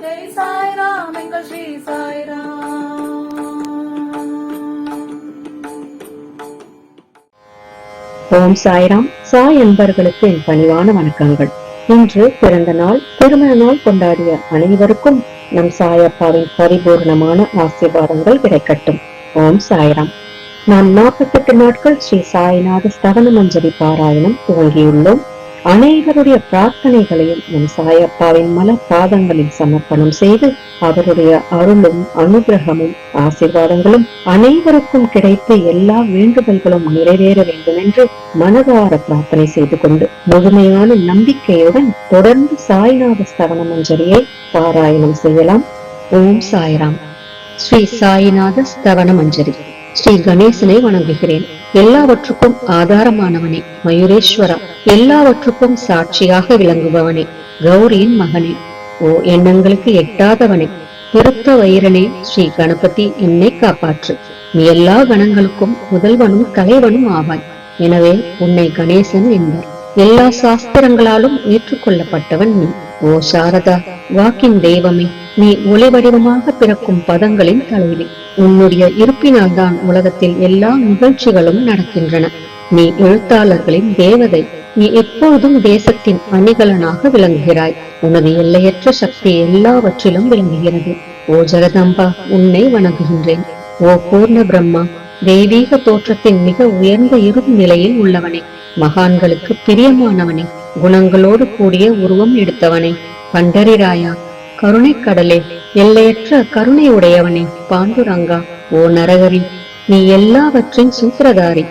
ஜெய் சாய்ராம் எங்கள் ஸ்ரீ சாய்ராம். ஓம் சாய்ராம். சாய் அன்பர்களுக்கு என் பணிவான வணக்கங்கள். இன்று பிறந்த நாள், திருமண நாள் கொண்டாடிய அனைவருக்கும் நம் சாயப்பாவின் பரிபூர்ணமான ஆசீர்வாதங்கள் கிடைக்கட்டும். ஓம் சாய்ராம். நாம் 48 நாட்கள் ஸ்ரீ சாய்நாத ஸ்தவன மஞ்சரி பாராயணம் துவங்கியுள்ளோம். அனைவருடைய பிரார்த்தனைகளையும் நம் சாயப்பாவின் மலர் பாதங்களில் சமர்ப்பணம் செய்து அவருடைய அருளும் அனுகிரகமும் ஆசீர்வாதங்களும் அனைவருக்கும் கிடைத்து எல்லா வேண்டுதல்களும் நிறைவேற வேண்டும் என்று மனதார பிரார்த்தனை செய்து கொண்டு முழுமையான நம்பிக்கையுடன் தொடர்ந்து சாய்நாத ஸ்தவன மஞ்சரியை பாராயணம் செய்யலாம். ஓம் சாய்ராம். ஸ்ரீ சாய்நாத ஸ்தவன மஞ்சரி. ஸ்ரீ கணேசனை வணங்குகிறேன். எல்லாவற்றுக்கும் ஆதாரமானவனே, மயூரேஸ்வரா, எல்லாவற்றுக்கும் சாட்சியாக விளங்குபவனே, கௌரியின் மகனே, ஓ எண்ணங்களுக்கு எட்டாதவனே, பெருத்த வைரனே, ஸ்ரீ கணபதி, என்னை காப்பாற்று. நீ எல்லா கணங்களுக்கும் முதல்வனும் தலைவனும் ஆவாய். எனவே உன்னை கணேசன் என்பர். எல்லா சாஸ்திரங்களாலும் ஏற்றுக்கொள்ளப்பட்டவன் நீ. ஓ சாரதா, வாக்கின் தெய்வமே, நீ ஒளி வடிவமாக பிறக்கும் பதங்களின் தலைவி. உன்னுடைய இருப்பினால் தான் உலகத்தில் எல்லா நிகழ்ச்சிகளும் நடக்கின்றன. நீ எழுத்தாளர்களின் தேவதை. நீ எப்பொழுதும் தேசத்தின் அணிகலனாக விளங்குகிறாய். உனது எல்லையற்ற சக்தி எல்லாவற்றிலும் விளங்குகிறது. ஓ ஜெகதம்பா, உன்னை வணங்குகின்றேன். ஓ பூர்ண பிரம்மா, தெய்வீக தோற்றத்தின் மிக உயர்ந்த இறுதி நிலையில் உள்ளவனே, மகான்களுக்கு பிரியமானவனே, குணங்களோடு கூடிய உருவம் எடுத்தவனே, பண்டரிராயா, கருணை கடலே, எல்லையற்ற கருணை உடையவனே, பாண்டுரங்கா, ஓ நரகரி, நீ எல்லாவற்றின் சூத்திரதாரி,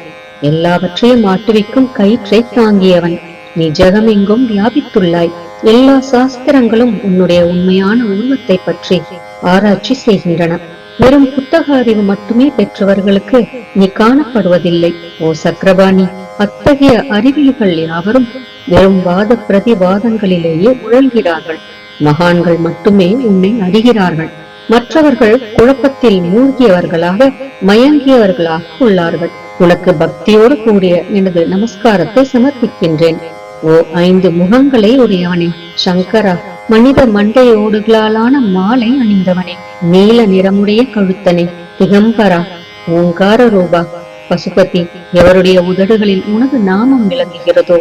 எல்லாவற்றையும் ஆட்டுவிக்கும் கயிற்றை தாங்கியவன். நீ ஜெகமெங்கும் வியாபித்துள்ளாய். எல்லா சாஸ்திரங்களும் உன்னுடைய உண்மையான உருவத்தை பற்றி ஆராய்ச்சி செய்கின்றன. வெறும் புத்தக அறிவு மட்டுமே பெற்றவர்களுக்கு நீ காணப்படுவதில்லை. ஓ சக்கரபாணி, அத்தகைய அறிவியல்கள் யாவரும் வெறும் வாத பிரதிவாதங்களிலேயே உழல்கிறார்கள். மகான்கள் மட்டுமே உன்னை அறிகிறார்கள். மற்றவர்கள் குழப்பத்தில் மூழ்கியவர்களாக மயங்கியவர்களாக உள்ளார்கள். உனக்கு பக்தியோடு கூடிய எனது நமஸ்காரத்தை சமர்ப்பிக்கின்றேன். ஓ 5 முகங்களை உடையவனே, சங்கரா, மனித மண்டையோடுகளாலான மாலை அணிந்தவனே, நீல நிறமுடைய கழுத்தனே, திகம்பரா, ஓங்கார ரூபா, பசுபதி, எவருடைய உதடுகளில் உனது நாமம் விளங்குகிறதோ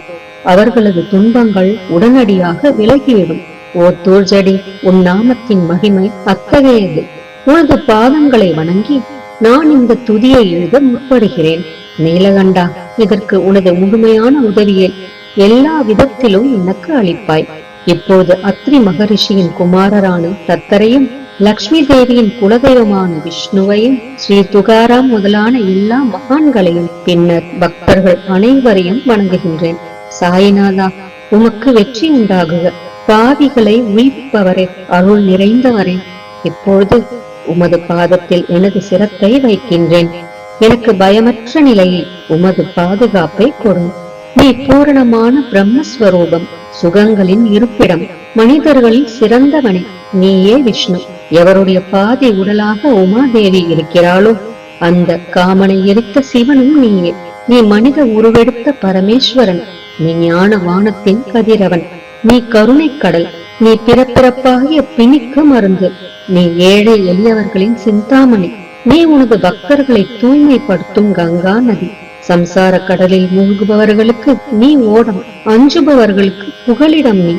அவர்களது துன்பங்கள் உடனடியாக விலகிவிடும். ஓ தூர்ஜடி, உன் நாமத்தின் மகிமை அத்தகையது. உனது பாதங்களை வணங்கி நான் இந்த துதியை எழுத முற்படுகிறேன். நீலகண்டா, இதற்கு உனது முழுமையான உதவியை எல்லா விதத்திலும் எனக்கு அளிப்பாய். இப்போது அத்ரி மகரிஷியின் குமாரரான தத்தரையும், லக்ஷ்மி தேவியின் குலதெய்வமான விஷ்ணுவையும், ஸ்ரீ துகாராம் முதலான எல்லா மகான்களையும், பின்னர் பக்தர்கள் அனைவரையும் வணங்குகின்றேன். சாய்நாதா, உமக்கு வெற்றி உண்டாகுக. பாவிகளை உயிர்ப்பவரே, அருள் நிறைந்தவரே, இப்பொழுது உமது பாதத்தில் எனது சிரத்தை வைக்கின்றேன். எனக்கு பயமற்ற நிலையில் உமது பாதுகாப்பை கொடும். நீ பூரணமான பிரம்மஸ்வரூபம், சுகங்களின் இருப்பிடம், மனிதர்களில் சிறந்தவனே. நீயே விஷ்ணு. எவருடைய பாதி உடலாக உமாதேவி இருக்கிறாளோ அந்த காமனை எரித்த சிவனும் நீயே. நீ மனித உருவெடுத்த பரமேஸ்வரன். நீ ஞான வானத்தின் கதிரவன். நீ கருணை கடல். நீ பிறப்பிறப்பாகிய பிணிக்கு மருந்து. நீ ஏழை எளியவர்களின் சிந்தாமணி. நீ உனது பக்தர்களை தூய்மைப்படுத்தும் கங்கா நதி. சம்சார கடலில் மூழ்குபவர்களுக்கு நீ ஓடம், அஞ்சுபவர்களுக்கு புகலிடம் நீ.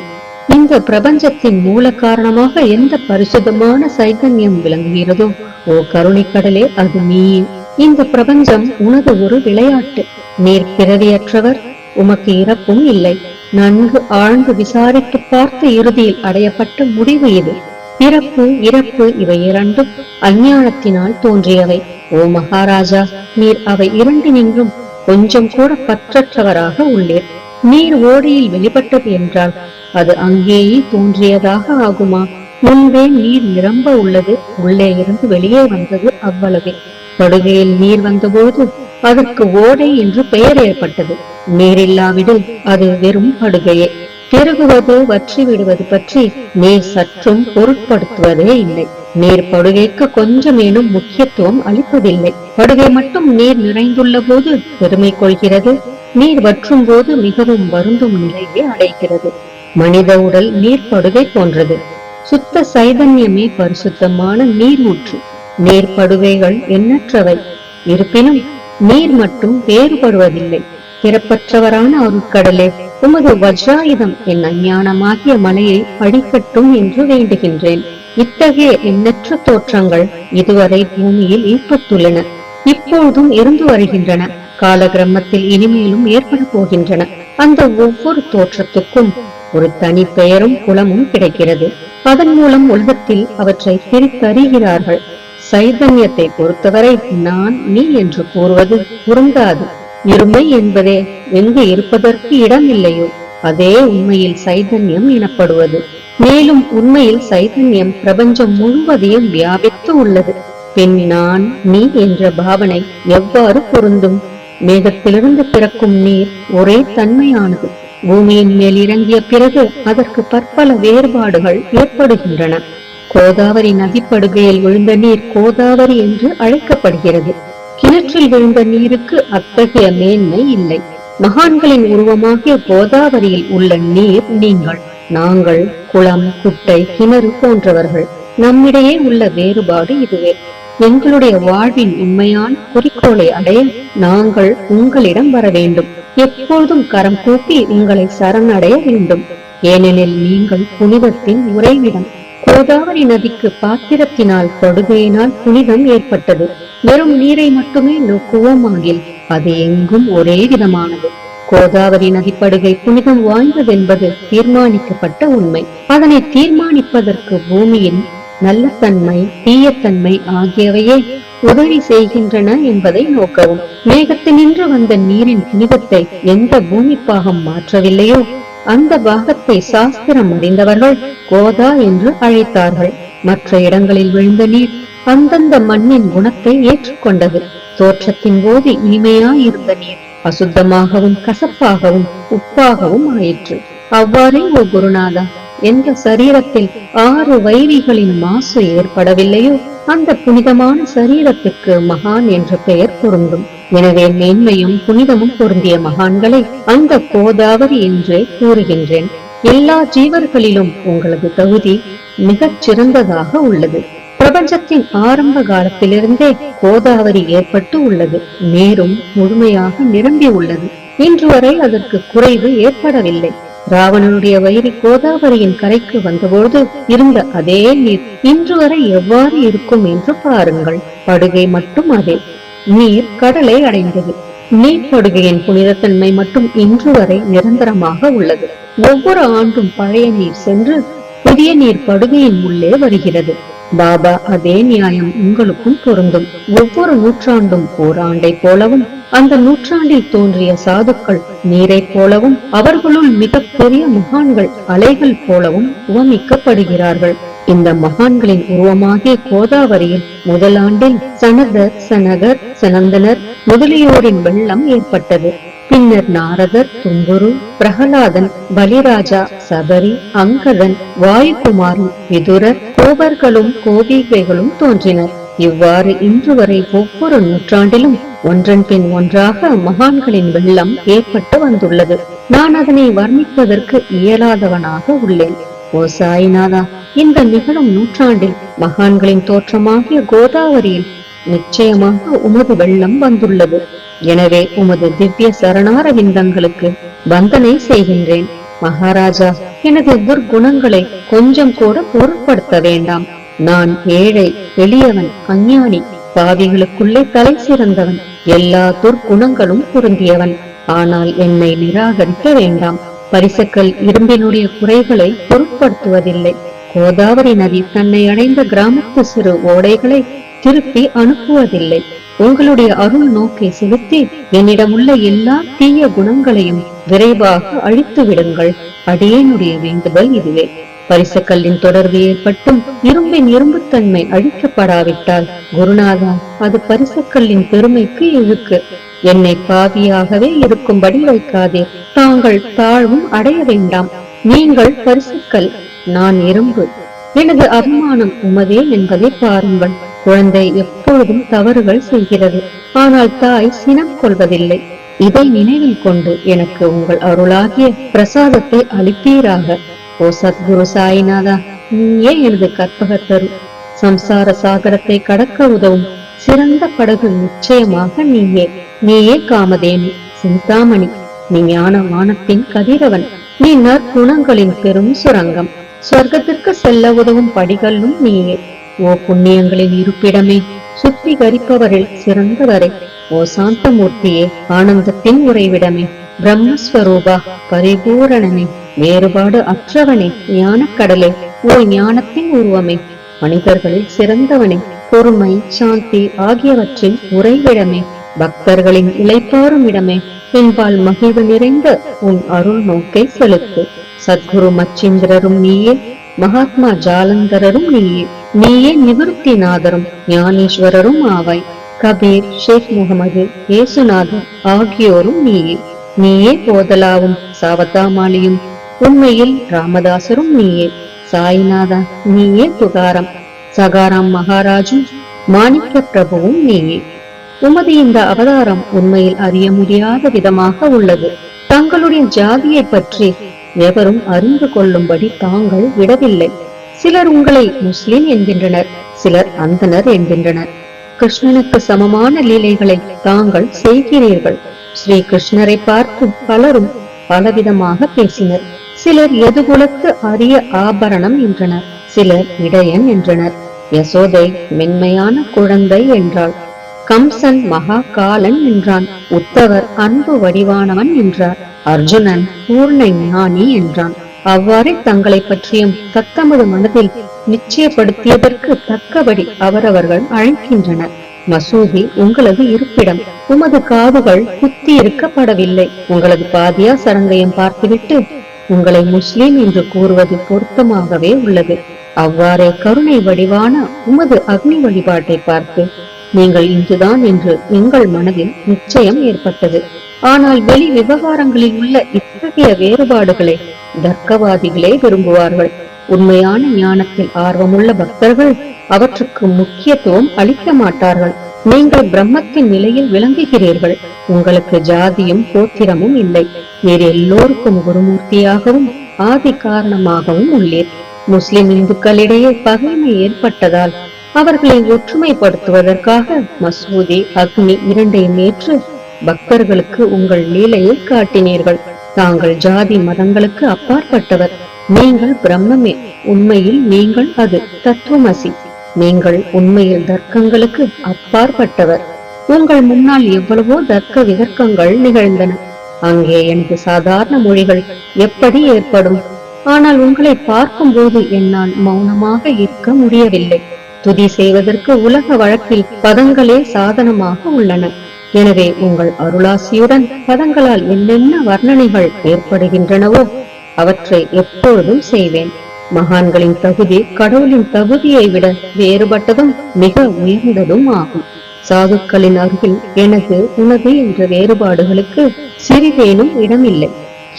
இந்த பிரபஞ்சத்தின் மூல காரணமாக எந்த பரிசுத்தமான சைதன்யம் விளங்குகிறதோ ஓ கருணை கடலே, அது நீயே. இந்த பிரபஞ்சம் உனது ஒரு விளையாட்டு. நீர் பிறவியற்றவர், உமக்கு இறப்பும் இல்லை. நன்கு ஆழ்ந்து விசாரித்து பார்த்து இறுதியில் அடையப்பட்ட முடிவு இது. பிறப்பு இறப்பு இவை இரண்டும் அஞ்ஞானத்தினால் தோன்றியவை. ஓ மகாராஜா, நீர் அவை இரண்டினின்றும் கொஞ்சம் கூட பற்றற்றவராக உள்ளீர். நீர் ஓடையில் வெளிப்பட்டது என்றால் அது அங்கேயே தோன்றியதாக ஆகுமா? முன்பே நீர் நிரம்ப உள்ளது, உள்ளே இருந்து வெளியே வந்தது, அவ்வளவே. படுகையில் நீர் வந்தபோது அதற்கு ஓடை என்று பெயர் ஏற்பட்டது. நீரில்லாவிடில் அது வெறும் படுகையே. பெருகுவது வற்றி விடுவது பற்றி நீர் சற்றும் பொருட்படுத்துவதே இல்லை. நீர் படுகைக்கு கொஞ்சமேனும் முக்கியத்துவம் அளிப்பதில்லை. படுகை மட்டும் நீர் நிறைந்துள்ள போது பெருமை கொள்கிறது. நீர் வற்றும் போது மிகவும் வருந்தும் நிலையை அடைகிறது. மனித உடல் நீர் படுகை போன்றது. சுத்த சைதன்யமே பரிசுத்தமான நீர் ஊற்று. நீர்ப்படுவைகள் எண்ணற்றவை, இருப்பினும் நீர் மட்டும் வேறுபடுவதில்லை. பிறப்பற்றவரான அருட்கடலே, உமது வஜ்ராயுதம் என் அஞ்ஞானமாகிய மலையை அடிக்கட்டும் என்று வேண்டுகின்றேன். இத்தகைய எண்ணற்ற தோற்றங்கள் இதுவரை பூமியில் ஏற்பட்டுள்ளன, இப்பொழுதும் இருந்து வருகின்றன, காலகிரமத்தில் இனிமேலும் ஏற்பட போகின்றன. அந்த ஒவ்வொரு தோற்றத்துக்கும் ஒரு தனி பெயரும் குலமும் கிடைக்கிறது. அதன் மூலம் உலகத்தில் அவற்றை பிரித்தறிகிறார்கள். சைதன்யத்தை பொறுத்தவரை நான் நீ என்று கூறுவது பொருந்தாது. இருமை என்பதே எங்கு இருப்பதற்கு இடமில்லையோ அதே உண்மையில் சைதன்யம் எனப்படுவது. மேலும் உண்மையில் சைதன்யம் பிரபஞ்சம் முழுவதையும் வியாபித்து உள்ளது. பின் நான் நீ என்ற பாவனை எவ்வாறு பொருந்தும்? மேகத்திலிருந்து பிறக்கும் நீர் ஒரே தன்மையானது. பூமியின் மேல் இறங்கிய பிறகு அதற்கு பற்பல வேறுபாடுகள் ஏற்படுகின்றன. கோதாவரி நதிப்படுகையில் விழுந்த நீர் கோதாவரி என்று அழைக்கப்படுகிறது. கிணற்றில் விழுந்த நீருக்கு அத்தகைய மேன்மை இல்லை. மகான்களின் உருவமாகிய கோதாவரியில் உள்ள நீர் நீங்கள். நாங்கள் குளம், குட்டை, கிணறு போன்றவர்கள். நம்மிடையே உள்ள வேறுபாடு இதுவே. எங்களுடைய வாழ்வின் உண்மையான குறிக்கோளை அடைய நாங்கள் உங்களிடம் வர வேண்டும். எப்பொழுதும் கரம் கூப்பி உங்களை சரணடைய வேண்டும். ஏனெனில் நீங்கள் புனிதத்தின் உறைவிடம். கோதாவரி நதிக்கு பாத்திரத்தினால் படுகையினால் புனிதம் ஏற்பட்டது. வெறும் நீரை மட்டுமே நோக்குவோமாகில் அது எங்கும் ஒரே விதமானது. கோதாவரி நதிப்படுகை புனிதம் வாய்ந்ததென்பது தீர்மானிக்கப்பட்ட உண்மை. அதனை தீர்மானிப்பதற்கு பூமியின் நல்ல தன்மை, தீயத்தன்மை ஆகியவையே உதவி செய்கின்றன என்பதை நோக்கவும். மேகத்தினின்று வந்த நீரின் புனிதத்தை எந்த பூமி பாகம் மாற்றவில்லையோ அந்த பாகத்தை சாஸ்திரம் அறிந்தவர்கள் கோதா என்று அழைத்தார்கள். மற்ற இடங்களில் விழுந்த நீர் அந்தந்த மண்ணின் குணத்தை ஏற்றுக்கொண்டது. தோற்றத்தின் போது இனிமையாயிருந்த நீர் அசுத்தமாகவும் கசப்பாகவும் உப்பாகவும் ஆயிற்று. அவ்வாறே ஓ குருநாதா, எந்த சரீரத்தில் 6 வைரிகளின் மாசு ஏற்படவில்லையோ அந்த புனிதமான சரீரத்துக்கு மகான் என்ற பெயர் பொருந்தும். எனவே மேன்மையும் புனிதமும் பொருந்திய மகான்களை அந்த கோதாவரி என்றே கூறுகின்றேன். எல்லா ஜீவர்களிலும் உங்களது தகுதி மிகச் சிறந்ததாக உள்ளது. பிரபஞ்சத்தின் ஆரம்ப காலத்திலிருந்தே கோதாவரி ஏற்பட்டு உள்ளது. நீரும் முழுமையாக நிரம்பி உள்ளது. இன்று வரை அதற்கு குறைவு ஏற்படவில்லை. ராவணனுடைய வயிறு கோதாவரியின் கரைக்கு வந்தபோது இருந்த அதே நீர் இன்று வரை எவ்வாறு இருக்கும் என்று பாருங்கள். படுகை மட்டும் அதே. நீர் கடலை அடைந்தது. நீர்ப்படுகையின் புனிதத்தன்மை மட்டும் இன்று வரை நிரந்தரமாக உள்ளது. ஒவ்வொரு ஆண்டும் பழைய நீர் சென்று புதிய நீர் படுகையின் உள்ளே வருகிறது. பாபா, அதே நியாயம் உங்களுக்கும் பொருந்தும். ஒவ்வொரு நூற்றாண்டும் ஓராண்டை போலவும் அந்த நூற்றாண்டில் தோன்றிய சாதுக்கள் நீரை போலவும் அவர்களுள் மிக பெரிய மகான்கள் அலைகள் போலவும் உவமிக்கப்படுகிறார்கள். இந்த மகான்களின் உருவமாகிய கோதாவரியில் முதலாண்டில் சனதர், சனகர், சனந்தனர் முதலியோரின் வெள்ளம் ஏற்பட்டது. பின்னர் நாரதர், தும்புரு, பிரகலாதன், பலிராஜா, சபரி, அங்கதன், வாயுகுமாரன், விதுரர், கோபர்களும் கோபிகைகளும் தோன்றினர். இவ்வாறு இன்று வரை ஒவ்வொரு நூற்றாண்டிலும் ஒன்றன் பின் ஒன்றாக மகான்களின் வெள்ளம் ஏற்பட்டு வந்துள்ளது. நான் அதனை வர்ணிப்பதற்கு இயலாதவனாக உள்ளேன். ஓ சாய்நாதா, இந்த நிகழும் நூற்றாண்டில் மகான்களின் தோற்றமாகிய கோதாவரியில் நிச்சயமாக உமது வெள்ளம் வந்துள்ளது. எனவே உமது திவ்ய சரணார விந்தங்களுக்கு வந்தனை செய்கின்றேன். மகாராஜா, எனது துர்குணங்களை கொஞ்சம் கூட பொருட்படுத்த வேண்டாம். நான் ஏழை, எளியவன், அஞ்ஞானி, பாவிகளுக்குள்ளே தலை சிறந்தவன், எல்லா துர்குணங்களும் பொருந்தியவன். ஆனால் என்னை நிராகரிக்க வேண்டாம். பரிசக்கல் இரும்பினுடைய குறைகளை பொருட்படுத்துவதில்லை. கோதாவரி நதி தன்னை அடைந்த கிராமத்து சிறு ஓடைகளை திருப்பி அனுப்புவதில்லை. உங்களுடைய அருள் நோக்கை செலுத்தி என்னிடமுள்ள எல்லா தீய குணங்களையும் விரைவாக அழித்து விடுங்கள். அடியேனுடைய வேண்டுதல் இதுவே. பரிசக்கல்லின் தொடர்பு ஏற்பட்டும் இரும்பின் இரும்புத்தன்மை அழிக்கப்படாவிட்டால் குருநாதா, அது பரிசக்கல்லின் பெருமைக்கு இழுக்கு. என்னை பாவியாகவே இருக்கும்படி வைக்காதே. தாங்கள் தாழ்வும் அடைய வேண்டாம். நீங்கள் பரிசக்கல், நான் இரும்பு. எனது அபிமானம் உமதே என்பதை பாருங்கள். குழந்தை எப்பொழுதும் தவறுகள் செய்கிறது, ஆனால் தாய் சினம் கொள்வதில்லை. இதை நினைவில் கொண்டு எனக்கு உங்கள் அருளாகிய பிரசாதத்தை அளிப்பீராக. ஓ சத்குரு சாய்நாதா, நீயே எனது கற்பகத்தரு. சம்சார சாகரத்தை கடக்க உதவும் சிறந்த படகு நிச்சயமாக நீயே. நீயே காமதேனு, சிந்தாமணி. நீ ஞான வானத்தின் கதிரவன். நீ நற்குணங்களின் பெரும் சுரங்கம். சொர்க்கத்திற்கு செல்ல உதவும் படிகளும் நீயே. ஓ புண்ணியங்களின் இருப்பிடமே, சுத்திகரிப்பவரில் சிறந்தவரே. ஓ சாந்தமூர்த்தியே, ஆனந்தத்தின் உறைவிடமே. பிரம்மஸ்வரூபா, பரிபூரணனே, வேறுபாடு அற்றவனே, ஞானக்கடலே. ஓ ஞானத்தின் உருவமே, மனிதர்களில் சிறந்தவனே, பொறுமை சாந்தி ஆகியவற்றின் உறைவிடமே, பக்தர்களின் இளைப்பாறும் இடமே. என்பால் மகிழ்வு நிறைந்த உன் அருள் நோக்கை செலுத்து. சத்குரு மச்சிந்திரரும் நீயே, மகாத்மா ஜாலந்தரரும் நீயே. நீயே நிவர்த்திநாதரும் ஞானேஸ்வரரும் ஆவாய். கபீர், ஷேக் முகமது, ஏசுநாதர் ஆகியோரும் நீயே. நீயே போதலாவும் சாவதாமாலியும், உண்மையில் ராமதாசரும் நீயே. சாய்நாதா நீயே. துகாரம், சகாராம் மகாராஜும் மாணிக்க பிரபுவும் நீயே. உமது இந்த அவதாரம் உண்மையில் அறிய முடியாத விதமாக உள்ளது. தங்களுடைய ஜாதியை பற்றி எவரும் அறிந்து கொள்ளும்படி தாங்கள் விடவில்லை. சிலர் உங்களை முஸ்லிம் என்கின்றனர், சிலர் அந்தனர் என்கின்றனர். கிருஷ்ணனுக்கு சமமான லீலைகளை தாங்கள் செய்கிறீர்கள். ஸ்ரீ கிருஷ்ணரை பார்த்து பலரும் பலவிதமாக பேசினர். சிலர் எதுகுலத்து அரிய ஆபரணம் என்றனர், சிலர் இடையன் என்றனர். யசோதை மென்மையான குழந்தை என்றாள். கம்சன் மகா காலன் என்றான். உத்தவர் அன்பு வடிவானவன் என்றார். அர்ஜுனன் பூர்ண ஞானி என்றான். அவ்வாறே தங்களை பற்றியும் தத்தமது மனதில் நிச்சயப்படுத்தியதற்கு தக்கபடி அவரவர்கள் அழைக்கின்றனர். மசூதி உங்களது இருப்பிடம். உமது காதுகள் குத்தி இருக்கப்படவில்லை. உங்களது பாதியா சரங்கையும் பார்த்துவிட்டு உங்களை முஸ்லிம் என்று கூறுவது பொருத்தமாகவே உள்ளது. அவ்வாறே கருணை வடிவான உமது அக்னி வழிபாட்டை பார்த்து நீங்கள் இன்றுதான் என்று எங்கள் மனதில் நிச்சயம் ஏற்பட்டது. ஆனால் வெளி விவகாரங்களில் உள்ள இத்தகைய வேறுபாடுகளை தர்க்கவாதிகளே விரும்புவார்கள். உண்மையான ஞானத்தில் ஆர்வமுள்ள பக்தர்கள் அவற்றுக்கு முக்கியத்துவம் அளிக்க மாட்டார்கள். நீங்கள் பிரம்மத்தின் நிலையில் விளங்குகிறீர்கள். உங்களுக்கு ஜாதியும் கோத்திரமும் இல்லை. நீர் எல்லோருக்கும் குருமூர்த்தியாகவும் ஆதி காரணமாகவும் உள்ளீர். முஸ்லிம் இந்துக்களிடையே பகைமை ஏற்பட்டதால் அவர்களை ஒற்றுமைப்படுத்துவதற்காக மசூதி அக்னி இரண்டையும் ஏற்று பக்தர்களுக்கு உங்கள் லீலையை காட்டினீர்கள். தாங்கள் ஜாதி மதங்களுக்கு அப்பாற்பட்டவர். நீங்கள் பிரம்மமே. உண்மையில் நீங்கள் அது தத்துவமசி. நீங்கள் உண்மையில் தர்க்கங்களுக்கு அப்பாற்பட்டவர். உங்கள் முன்னால் எவ்வளவோ தர்க்க விதர்க்கங்கள் நிகழ்ந்தன. அங்கே எனக்கு சாதாரண மொழிகள் எப்படி ஏற்படும்? ஆனால் உங்களை பார்க்கும் போது என்னால் மௌனமாக இருக்க முடியவில்லை. துதி செய்வதற்கு உலக வழக்கில் பதங்களே சாதனமாக உள்ளன. எனவே உங்கள் அருளாசியுடன் பதங்களால் என்னென்ன வர்ணனைகள் ஏற்படுகின்றனவோ அவற்றை எப்பொழுதும் செய்வேன். மகான்களின் தகுதி கடவுளின் தகுதியை விட வேறுபட்டதும் மிக உயர்ந்ததும் ஆகும். சாதுக்களின் அருகில் எனது உனது என்ற வேறுபாடுகளுக்கு சிறிதேனும் இடமில்லை.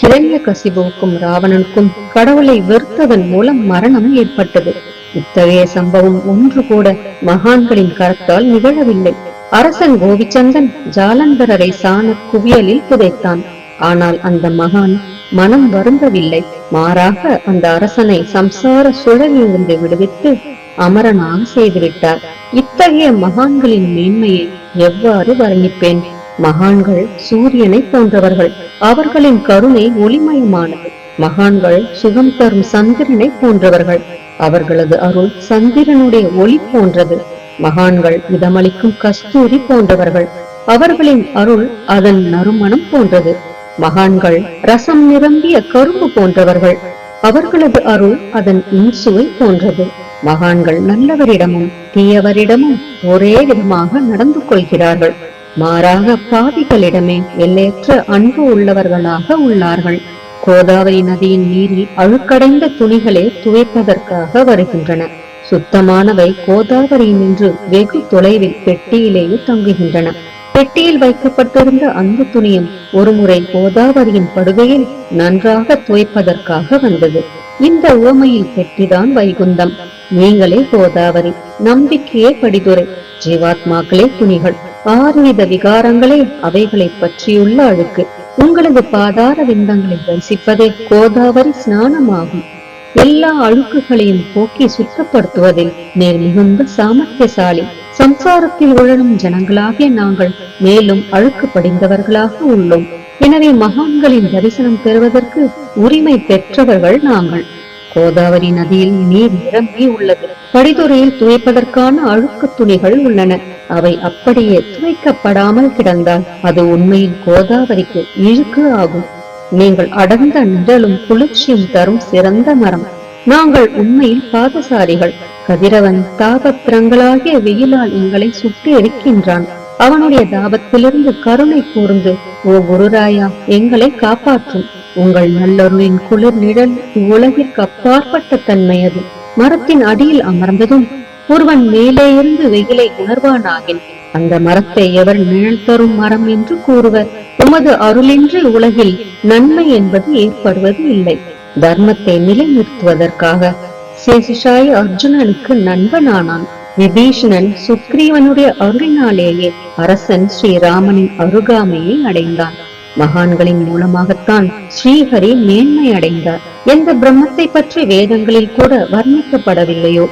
கிரண்ய கசிபுவுக்கும் ராவணனுக்கும் கடவுளை வெறுத்ததன் மூலம் மரணம் ஏற்பட்டது. இத்தகைய சம்பவம் ஒன்று கூட மகான்களின் கரத்தால் நிகழவில்லை. அரசன் கோவிச்சந்தன் ஜாலந்தரரை சாண குவியலில் புதைத்தான். ஆனால் அந்த மகான் மனம் வருந்தவில்லை. மாறாக அந்த அரசனை சம்சார சுழலிலிருந்து விடுவித்து அமரனாக செய்துவிட்டார். இத்தகைய மகான்களின் மேன்மையை எவ்வாறு வர்ணிப்பேன்? மகான்கள் சூரியனை போன்றவர்கள். அவர்களின் கருணை ஒளிமயமானது. மகான்கள் சுகம் தரும் சந்திரனை போன்றவர்கள். அவர்களது அருள் சந்திரனுடைய ஒளி போன்றது. மகான்கள் இதமளிக்கும் கஸ்தூரி போன்றவர்கள். அவர்களின் அருள் அதன் நறுமணம் போன்றது. மகான்கள் ரசம் நிரம்பிய கரும்பு போன்றவர்கள். அவர்களது அருள் அதன் இன்சுவை போன்றது. மகான்கள் நல்லவரிடமும் தீயவரிடமும் ஒரே விதமாக நடந்து கொள்கிறார்கள். மாறாக பாவிகளிடமே எல்லையற்ற அன்பு உள்ளவர்களாக உள்ளார்கள். கோதாவரி நதியின் நீரில் அழுக்கடைந்த துணிகளே துவைப்பதற்காக வருகின்றன. சுத்தமானவை கோதாவரியினின்று வெகு தொலைவில் பெட்டியிலேயே தங்குகின்றன. பெட்டியில் வைக்கப்பட்டிருந்த அந்த துணியும் ஒருமுறை கோதாவரியின் படுகையில் நன்றாக துவைப்பதற்காக வந்தது. இந்த உவமையில் பெட்டிதான் வைகுந்தம். நீங்களே கோதாவரி, நம்பிக்கையே படிதுரை, ஜீவாத்மாக்களே துணிகள். 6 வித விகாரங்களே அவைகளை பற்றியுள்ள அழுக்கு. உங்களது பாதார விந்தங்களை தரிசிப்பதே கோதாவரி ஸ்நானமாகும். எல்லா அழுக்குகளையும் போக்கி சுத்தப்படுத்துவதில் நீர் மிகுந்த சாமர்த்தியசாலி. சம்சாரத்தில் உழலும் ஜனங்களாகிய நாங்கள் மேலும் அழுக்கு படிந்தவர்களாக உள்ளோம். எனவே மகான்களின் தரிசனம் பெறுவதற்கு உரிமை பெற்றவர்கள் நாங்கள். கோதாவரி நதியில் நீர் நிரம்பி உள்ளது. படித்துறையில் துவைப்பதற்கான அழுக்கு துணிகள் உள்ளன. அவை அப்படியே துவைக்கப்படாமல் கிடந்தால் அது உண்மையில் கோதாவரிக்கு இழுக்கு ஆகும். நீங்கள் அடர்ந்த நிழலும் குளிர்ச்சியும் தரும் சிறந்த மரம். நாங்கள் உண்மையில் பாதசாரிகள். கதிரவன் தாபத்திரங்களாகிய வெயிலால் எங்களை சுட்டு எரிக்கின்றான். அவனுடைய தாபத்திலிருந்து கருணை கூர்ந்து, ஓ குருராயா, எங்களை காப்பாற்றும். உங்கள் நல்லருளின் குளிர் நிழல் இவ்வுலகிற்கு அப்பாற்பட்ட தன்மை அது. மரத்தின் அடியில் அமர்ந்ததும் ஒருவன் மேலே இருந்து வெயிலை உணர்வானாகின் அந்த மரத்தை எவர் நிழல் தரும் மரம் என்று கூறுவர். உமது அருளின்றி உலகில் நன்மை என்பது ஏற்படுவது இல்லை. தர்மத்தை நிலைநிறுத்துவதற்காக சேஷிஷாய் அர்ஜுனனுக்கு நண்பனானான். விபீஷணன் சுக்ரீவனுடைய அருளினாலேயே அரசன் ஸ்ரீராமனின் அருகாமையை அடைந்தான். மகான்களின் மூலமாகத்தான் ஸ்ரீஹரி மேன்மை அடைந்தார். எந்த பிரம்மத்தை பற்றி வேதங்களில் கூட வர்ணிக்கப்படவில்லையோ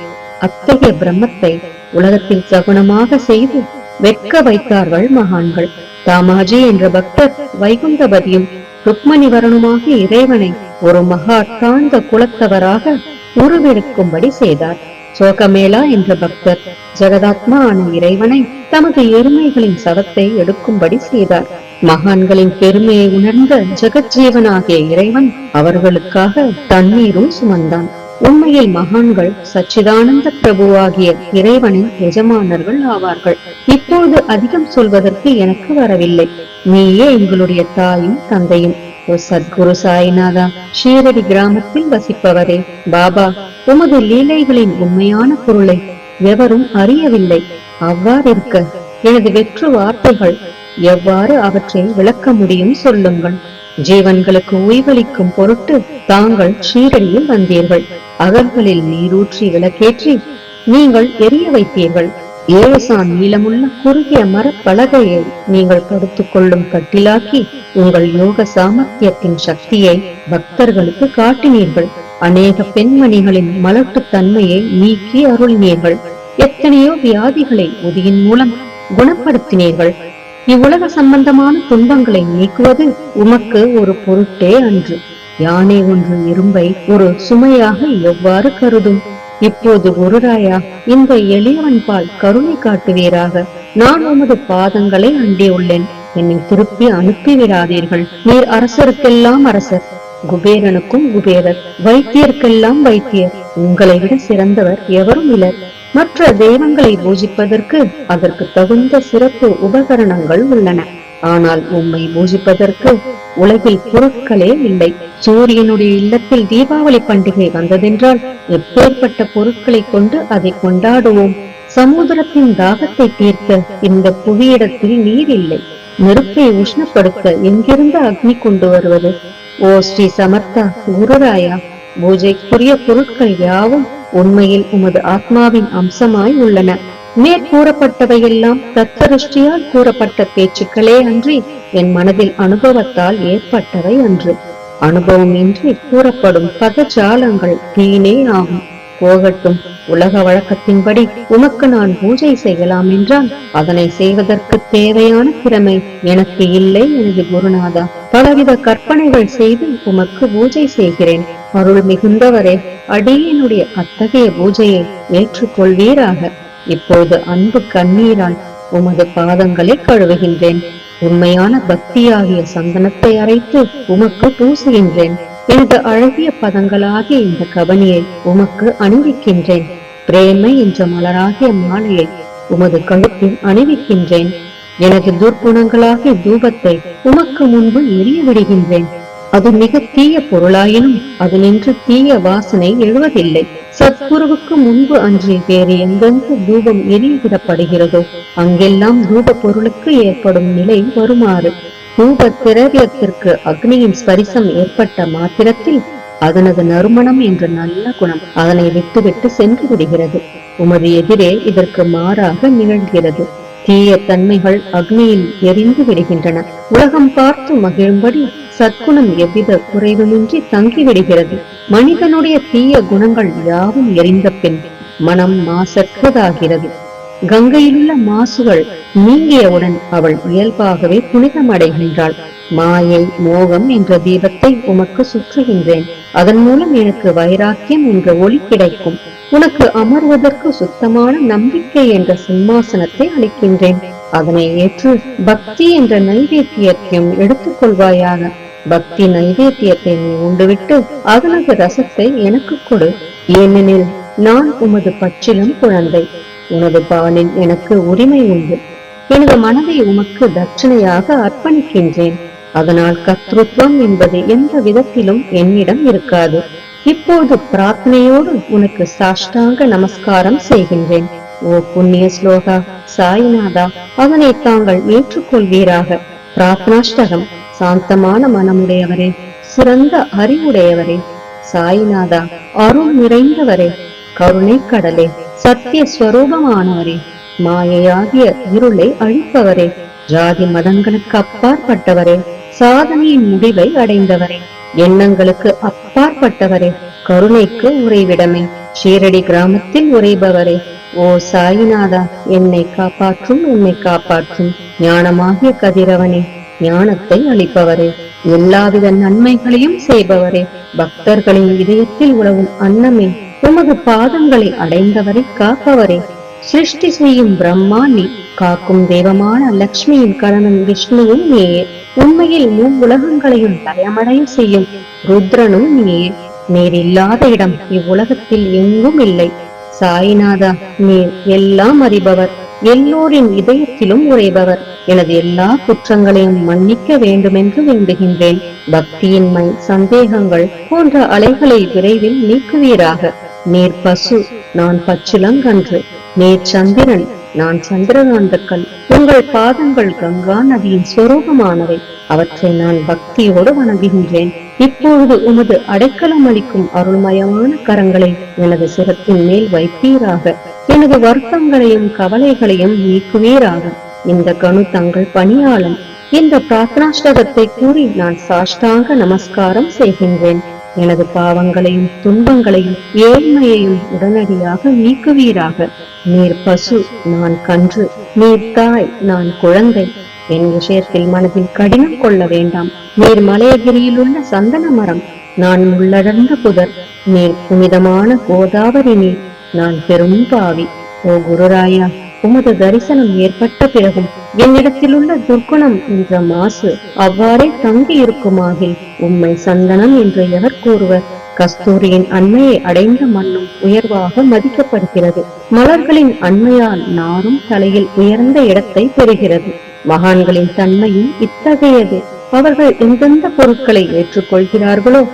அத்தகைய பிரம்மத்தை உலகத்தில் சகுனமாக செய்து வெட்க வைத்தார்கள் மகான்கள். தாமாஜி என்ற பக்தர் வைகுந்தபதியும் ருக்மணி வரணுமாக இறைவனை ஒரு மகா தாழ்ந்த குலத்தவராக உருவெடுக்கும்படி செய்தார். சோகமேளா என்ற பக்தர் ஜெகதாத்மா ஆன இறைவனை தமது எருமைகளின் சவத்தை எடுக்கும்படி செய்தார். மகான்களின் பெருமையை உணர்ந்த ஜெகஜீவனாகிய இறைவன் அவர்களுக்காக தண்ணீரும் சுமந்தான். உண்மையில் மகான்கள் சச்சிதானந்த பிரபுவாகிய இறைவனின் எஜமானர்கள் ஆவார்கள். இப்போது அதிகம் சொல்வதற்கு எனக்கு வரவில்லை. நீயே எங்களுடைய தாயும் தந்தையும். ஓ சத்குரு சாய்நாதா, ஷீரடி கிராமத்தில் வசிப்பவரே, பாபா, உமது லீலைகளின் உண்மையான பொருளை எவரும் அறியவில்லை. அவ்வாறிருக்க எனது வெற்று வார்த்தைகள் எவ்வாறு அவற்றை விளக்க முடியும் சொல்லுங்கள். ஜீவன்களுக்கு ஓய்வளிக்கும் பொருட்டு தாங்கள் ஷீரடியில் வந்தீர்கள். அகல்களில் நீரூற்றி விளக்கேற்றி நீங்கள் எரிய வைத்தீர்கள். 7 சான் நீளமுள்ள குறுகிய மரப்பலகையை நீங்கள் படுத்துக் கொள்ளும் கட்டிலாக்கி உங்கள் யோக சாமர்த்தியத்தின் சக்தியை பக்தர்களுக்கு காட்டினீர்கள். அநேக பெண்மணிகளின் மலட்டு தன்மையை நீக்கி அருளினீர்கள். எத்தனையோ வியாதிகளை உதியின் மூலம் குணப்படுத்தினீர்கள். இவ்வுலக சம்பந்தமான துன்பங்களை நீக்குவது உமக்கு ஒரு பொருட்டே அன்று. யானை ஒன்று இரும்பை ஒரு சுமையாக எவ்வாறு கருதும்? இப்போது குருராயா, இந்த எளியவன் பால் கருணை காட்டுவீராக. நான் உமது பாதங்களை அண்டியுள்ளேன். என்னை திருப்பி அனுப்பிவிடாதீர்கள். நீர் அரசருக்கெல்லாம் அரசர், குபேரனுக்கும் குபேரர், வைத்தியருக்கெல்லாம் வைத்தியர். உங்களை விட சிறந்தவர் எவரும் இலர். மற்ற தெய்வங்களை பூஜிப்பதற்கு அதற்கு தகுந்த சிறப்பு உபகரணங்கள் உள்ளன. ஆனால் உம்மை பூஜிப்பதற்கு உலகில் பொருட்களே இல்லை. சூரியனுடைய இல்லத்தில் தீபாவளி பண்டிகை வந்ததென்றால் எப்பேற்பட்ட பொருட்களை கொண்டு அதை கொண்டாடுவோம். சமுத்திரத்தின் தாகத்தை தீர்க்க இந்த புவியிடத்தில் நீர் இல்லை. நெருப்பை உஷ்ணப்படுத்த எங்கிருந்து அக்னி கொண்டு வருவது? ஓ ஸ்ரீ சமர்த்தா குருராயா, பூஜைக்குரிய பொருட்கள் யாவும் உண்மையில் உமது ஆத்மாவின் அம்சமாய் உள்ளன. மேற்கூறப்பட்டவையெல்லாம் தத்தருஷ்டியால் கூறப்பட்ட பேச்சுக்களே அன்றி என் மனதில் அனுபவத்தால் ஏற்பட்டவை அன்று. அனுபவம் இன்றி கூறப்படும் பதஜாலங்கள் வீணே ஆகும். போகட்டும். உலக வழக்கத்தின்படி உமக்கு நான் பூஜை செய்யலாம் என்றால் அதனை செய்வதற்கு தேவையான திறமை எனக்கு இல்லை எனது குருநாதா. பலவித கற்பனைகள் செய்து உமக்கு பூஜை செய்கிறேன். அருள் மிகுந்தவரே, அடியனுடைய அத்தகைய பூஜையை ஏற்றுக்கொள்வீராக. இப்போது அன்பு கண்ணீரால் உமது பாதங்களை கழுவுகின்றேன். உண்மையான பக்தியாகிய சந்தனத்தை அரைத்து உமக்கு பூசுகின்றேன். எனது அழகிய பதங்களாகிய இந்த கவனியை உமக்கு அணிவிக்கின்றேன். பிரேமை என்ற மலராகிய மாலையை உமது கழுத்தில் அணிவிக்கின்றேன். எனது துர்க்குணங்களாகிய தூபத்தை உமக்கு முன்பு எரிய விடுகின்றேன். அது மிக தீய பொருளாயினும் அது நின்று தீய வாசனை எழுவதில்லை. சத்குருவுக்கு முன்பு அன்றி வேறு எங்கெங்கு தூபம் எரியவிடப்படுகிறதோ அங்கெல்லாம் தூப பொருளுக்கு ஏற்படும் நிலை வருமாறு தூப திரவியத்திற்கு அக்னியின் ஸ்பரிசம் ஏற்பட்ட மாத்திரத்தில் அதனது நறுமணம் என்ற நல்ல குணம் அதனை விட்டுவிட்டு சென்று விடுகிறது. உமது எதிரே இதற்கு மாறாக நிகழ்கிறது. தீய தன்மைகள் அக்னியில் எரிந்து விடுகின்றன. உலகம் பார்த்து மகிழும்படி சத்குணம் எவ்வித குறைவுமின்றி தங்கிவிடுகிறது. மனிதனுடைய தீய குணங்கள் யாவும் எரிந்த பின் மனம் மாசற்றதாகிறது. கங்கையிலுள்ள மாசுகள் நீங்கியவுடன் அவள் இயல்பாகவே புனிதமடைகின்றாள். மாயை மோகம் என்ற தீபத்தை உமக்கு சுற்றுகின்றேன். அதன் மூலம் எனக்கு வைராக்கியம் என்ற ஒளி கிடைக்கும். உனக்கு அமர்வதற்கு சுத்தமான நம்பிக்கை என்ற சிம்மாசனத்தை அளிக்கின்றேன். அதனை ஏற்று பக்தி என்ற நைவேத்தியத்தையும் எடுத்துக் கொள்வாயாக. பக்தி நைவேத்தியத்தை நீ உண்டுவிட்டு அதனது ரசத்தை எனக்கு கொடு. ஏனெனில் நான் உமது பச்சிலம் குழந்தை. உனது பாலில் எனக்கு உரிமை உண்டு. எனது மனதை உமக்கு தட்சணையாக அர்ப்பணிக்கின்றேன். அதனால் கர்த்தத்துவம் என்பது எந்த விதத்திலும் என்னிடம் இருக்காது. இப்போது பிரார்த்தனையோடு உனக்கு சாஷ்டாங்க நமஸ்காரம் செய்கின்றேன். ஓ புண்ணிய ஸ்லோகா சாய்நாதா, அதனை தாங்கள் ஏற்றுக்கொள்வீராக. பிரார்த்தனாஷ்டகம். சாந்தமான மனமுடையவரே, சிறந்த அறிவுடையவரே, சாய்நாதா, அருள் நிறைந்தவரே, கருணை கடலே, சத்திய ஸ்வரூபமானவரே, மாயையாகிய இருளை அழிப்பவரே, ஜாதி மதங்களுக்கு அப்பாற்பட்டவரே, சாதனையின் முடிவை அடைந்தவரே, எண்ணங்களுக்கு அப்பாற்பட்டவரே, கருணைக்கு உறைவிடமே, ஷீரடி கிராமத்தில் உறைபவரே, ஓ சாயிநாதா, என்னை காப்பாற்றும், என்னை காப்பாற்றும். ஞானமாகிய கதிரவனே, ஞானத்தை அளிப்பவரே, எல்லாவித நன்மைகளையும் செய்பவரே, பக்தர்களின் இதயத்தில் உழவும் அன்னமே, உமது பாதங்களை அடைந்தவரை காப்பவரே, சிருஷ்டி செய்யும் பிரம்மா நீ, காக்கும் தெய்வமான லட்சுமியின் கரணம் விஷ்ணுவும் நீயே, உண்மையில் உலகங்களையும் லயமடைய செய்யும் ருத்ரனும் நீயே. நீர் இல்லாத இடம் இவ்வுலகத்தில் எங்கும் இல்லை. சாய்நாதா, நீர் எல்லாம் அறிபவர், எல்லோரின் இதயத்திலும் உறைபவர். எனது எல்லா குற்றங்களையும் மன்னிக்க வேண்டுமென்று வேண்டுகின்றேன். பக்தியின்மை, சந்தேகங்கள் போன்ற அலைகளை விரைவில் நீக்குவீராக. நீர் பசு, நான் பச்சிலங்கன்று. நீர் சந்திரன், நான் சந்திரகாந்தக்கல். உங்கள் பாதங்கள் கங்கா நதியின் ஸ்வரூபமானவை. அவற்றை நான் பக்தியோடு வணங்குகின்றேன். இப்பொழுது உமது அடைக்கலம் அளிக்கும் அருள்மயமான கரங்களை எனது சிரத்தின் மேல் வைப்பீராக. எனது வருத்தங்களையும் கவலைகளையும் நீக்குவீராக. இந்த கணு தங்கள் பணியாளன். இந்த பிரார்த்தனாஷ்டகத்தை கூறி நான் சாஷ்டாங்க நமஸ்காரம் செய்கின்றேன். எனது பாவங்களையும் துன்பங்களையும் ஏழ்மையையும் உடனடியாக நீக்குவீராக. நீர் பசு, நான் கன்று. நீர் தாய், நான் குழந்தை. என் விஷயத்தில் மனதில் கடினம் கொள்ள வேண்டாம். நீர் மலையகிரியில் உள்ள சந்தன மரம், நான் முள்ளடர்ந்த புதர். நீர் புனிதமான கோதாவரி நீர், நான் பெரும் பாவி. ஓ குருராயா, உமது தரிசனம் ஏற்பட்ட பிறகும் என்னிடத்தில் உள்ள துர்க்குணம் என்ற மாசு அவ்வாறே தங்கி இருக்குமாகில் உம்மை சந்தனம் என்று எவர் கூறுவர்? கஸ்தூரியின் அண்மையை அடைந்த மண்ணும் உயர்வாக மதிக்கப்படுகிறது. மலர்களின் அண்மையால் நாரும் தலையில் உயர்ந்த இடத்தை பெறுகிறது. மகான்களின் தன்மையும் இத்தகையது. அவர்கள் எந்தெந்த பொருட்களை ஏற்றுக்கொள்கிறார்களோ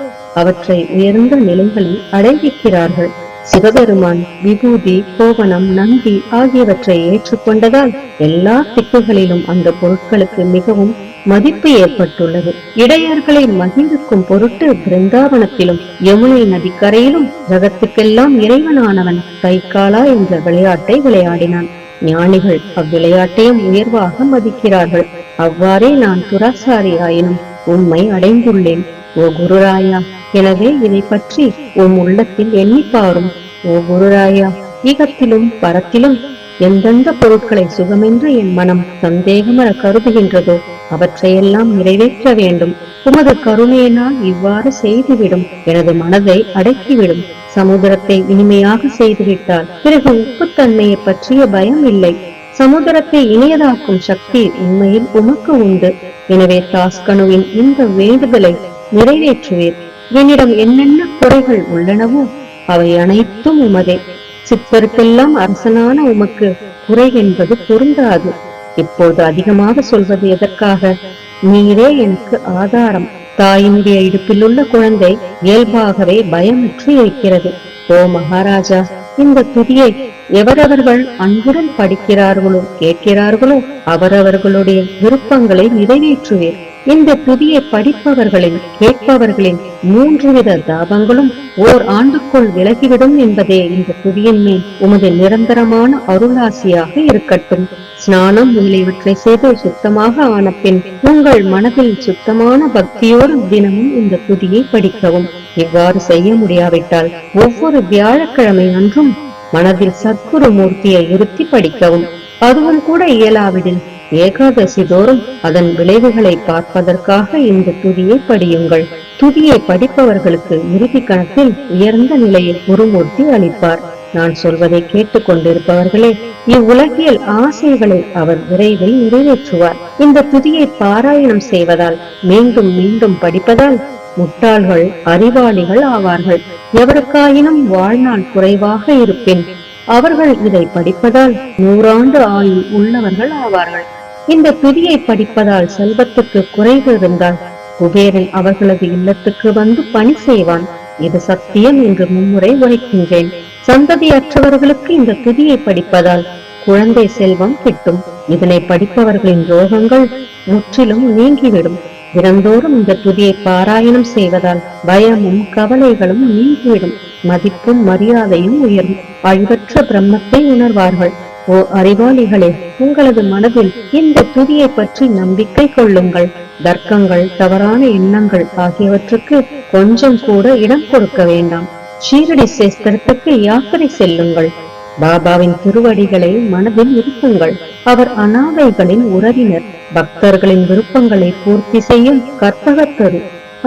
அவற்றை உயர்ந்த நிலைகளில் அடைவிக்கிறார்கள். சிவபெருமான் விபூதி, கோவணம், நந்தி ஆகியவற்றை ஏற்றுக்கொண்டதால் எல்லா திக்குகளிலும் அந்த பொருட்களுக்கு மிகவும் மதிப்பு ஏற்பட்டுள்ளது. இடையர்களை மகிழ்விக்கும் பொருட்டு பிருந்தாவனத்திலும் யமுனை நதிக்கரையிலும் ஜகத்துக்கெல்லாம் இறைவனானவன் தைக்காலா என்ற விளையாட்டை விளையாடினான். ஞானிகள் அவ்விளையாட்டையும் உயர்வாக மதிக்கிறார்கள். அவ்வாறே நான் துராசாரி ஆயினும் உம்மை அடைந்துள்ளேன். ஓ குருராயா, எனவே இதை பற்றி உம் உள்ளத்தில் எண்ணி பாரும். ஓ குருராயா, ஈகத்திலும் பரத்திலும் எந்தெந்த பொருட்களை சுகமென்று என் மனம் சந்தேகமர கருதுகின்றதோ அவற்றையெல்லாம் நிறைவேற்ற வேண்டும். உமது கருணையினால் இவ்வாறு செய்துவிடும். எனது மனதை அடக்கிவிடும். சமுதிரத்தை இனிமையாக செய்துவிட்டால் பிறகு உப்புத்தன்மையை பற்றிய பயம் இல்லை. சமுதிரத்தை இனியதாக்கும் சக்தி உண்மையில் உமக்கு உண்டு. எனவே தாஸ்கனுவின் இந்த வேண்டுதலை நிறைவேற்றுவீர். என்னிடம் என்னென்ன குறைகள் உள்ளனவோ அவை அனைத்தும் உமதே. சித்தருக்கெல்லாம் அரசனான உமக்கு குறை என்பது பொருந்தாது. இப்போது அதிகமாக சொல்வது எதற்காக? நீரே எனக்கு ஆதாரம். தாயினுடைய இடுப்பில் உள்ள குழந்தை இயல்பாகவே பயமுற்று இருக்கிறது. ஓ மகாராஜா, இந்த துதியை எவரவர்கள் அன்புடன் படிக்கிறார்களோ கேட்கிறார்களோ அவரவர்களுடைய விருப்பங்களை நிறைவேற்றுவீர். இந்த துதியை படிப்பவர்களின் கேட்பவர்களின் 3 வித தாபங்களும் ஓர் ஆண்டுக்குள் விலகிவிடும் என்பதே இந்த துதியின் மேல் உமது நிரந்தரமான அருளாசியாக இருக்கட்டும். ஸ்நானம் முதலியவற்றை செய்து சுத்தமாக ஆன பின் உங்கள் மனதில் சுத்தமான பக்தியோடு தினமும் இந்த துதியை படிக்கவும். இவ்வாறு செய்ய முடியாவிட்டால் ஒவ்வொரு வியாழக்கிழமை அன்றும் மனதில் சத்குரு மூர்த்தியை இருத்தி படிக்கவும். அதுவும் கூட இயலாவிடில் ஏகாதசி தோறும் அதன் விளைவுகளை பார்ப்பதற்காக இந்த துதியை படியுங்கள். துதியை படிப்பவர்களுக்கு இறுதி கணத்தில் உயர்ந்த நிலையில் குருமூர்த்தி அளிப்பார். நான் சொல்வதை கேட்டுக் கொண்டிருப்பவர்களே, இவ்வுலகியல் ஆசைகளை அவர் விரைவில் நிறைவேற்றுவார். இந்த துதியை பாராயணம் செய்வதால், மீண்டும் மீண்டும் படிப்பதால் முட்டாள்கள் அறிவாளிகள் ஆவார்கள். எவருக்காயினும் வாழ்நாள் குறைவாக இருப்பின் அவர்கள் இதை படிப்பதால் 100 ஆண்டு ஆயுள் உள்ளவர்கள் ஆவார்கள். இந்த துதியை படிப்பதால் செல்வத்துக்கு குறைவு இருந்தால் குபேரன் அவர்களது இல்லத்துக்கு வந்து பணி செய்வான். இது சத்தியம் என்று மும்முறை உரைக்கின்றேன். சந்ததியற்றவர்களுக்கு இந்த துதியை படிப்பதால் குழந்தை செல்வம் கிட்டும். இதனை படிப்பவர்களின் ரோகங்கள் முற்றிலும் நீங்கிவிடும். தினந்தோறும் இந்த துதியை பாராயணம் செய்வதால் பயமும் கவலைகளும் நீங்கிவிடும். மதிப்பும் மரியாதையும் உயரும். அழிவற்ற பிரம்மத்தை உணர்வார்கள். ஓ அறிவாளிகளே, உங்களது மனதில் இந்த துதியை பற்றி நம்பிக்கை கொள்ளுங்கள். தர்க்கங்கள், தவறான எண்ணங்கள் ஆகியவற்றுக்கு கொஞ்சம் கூட இடம் கொடுக்க வேண்டாம். ஷீரடி சேஸ்திரத்துக்கு யாத்திரை செல்லுங்கள். பாபாவின் திருவடிகளை மனதில் இருக்குங்கள். அவர் அனாதைகளின் உறவினர். பக்தர்களின் விருப்பங்களை பூர்த்தி செய்யும் கற்பகத்தரு.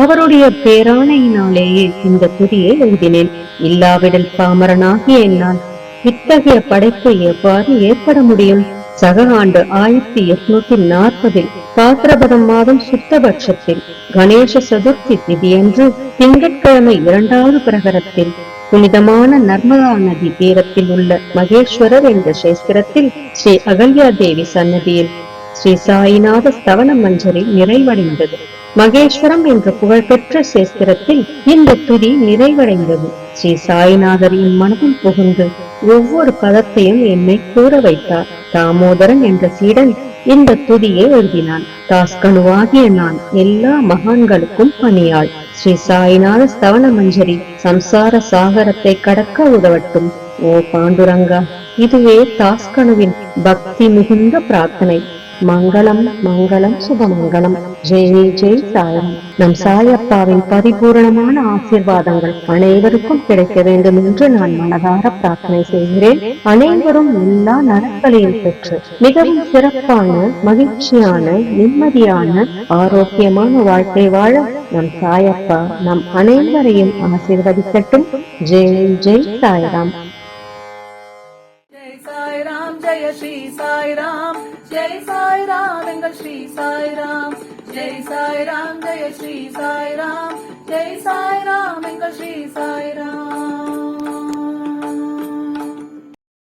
அவருடைய பேராணையினாலேயே இந்த துதியை எழுதினேன். இல்லாவிடல் பாமரனாகிய என்னால் இத்தகைய படைப்பு எவ்வாறு ஏற்பட முடியும்? சக ஆண்டு 1840 பாத்திரபதம் மாதம் சுத்தபட்சத்தில் கணேச சதுர்த்தி திதியன்று திங்கட்கிழமை 2வது பிரகரத்தில் புனிதமான நர்மதா நதி தீரத்தில் உள்ள மகேஸ்வரர் என்ற சேஸ்திரத்தில் ஸ்ரீ அகல்யா தேவி சன்னதியில் ஸ்ரீ சாயிநாத ஸ்தவன மஞ்சரி நிறைவடைந்தது. மகேஸ்வரம் என்ற புகழ்பெற்ற சேஸ்திரத்தில் இந்த துதி நிறைவடைந்தது. ஸ்ரீ சாயிநாதரின் மனதில் புகுந்து ஒவ்வொரு பதத்தையும் என்னை கூற வைத்தார். தாமோதரன் என்ற சீடன் இந்த துதியை எழுதினான். தாஸ்கனுவாகிய நான் எல்லா மகான்களுக்கும் பணியாள். ஸ்ரீ சாயிநாத ஸ்தவன மஞ்சரி சம்சார சாகரத்தை கடக்க உதவட்டும். ஓ பாண்டுரங்கா, இதுவே தாஸ்கனுவின் பக்தி மிகுந்த பிரார்த்தனை. மங்களம் மங்களம் சுபமங்கலம். ஜெய் ஜெய் சாயம். நம் சாயப்பாவின் பரிபூரணமான ஆசீர்வாதங்கள் அனைவருக்கும் கிடைக்க வேண்டும் என்று நான் மனதார பிரார்த்தனை செய்கிறேன். அனைவரும் எல்லா நலன்களையும் பெற்று மிகவும் சிறப்பான, மகிழ்ச்சியான, நிம்மதியான, ஆரோக்கியமான வாழ்க்கை வாழ நம் சாயப்பா நம் அனைவரையும் ஆசீர்வதிக்கட்டும். ஜெய் ஜெய் சாய்ராம். जय श्री साई राम, जय साई राम एंगल श्री साई राम, जय साई राम, जय श्री साई राम, जय साई राम एंगल श्री साई राम.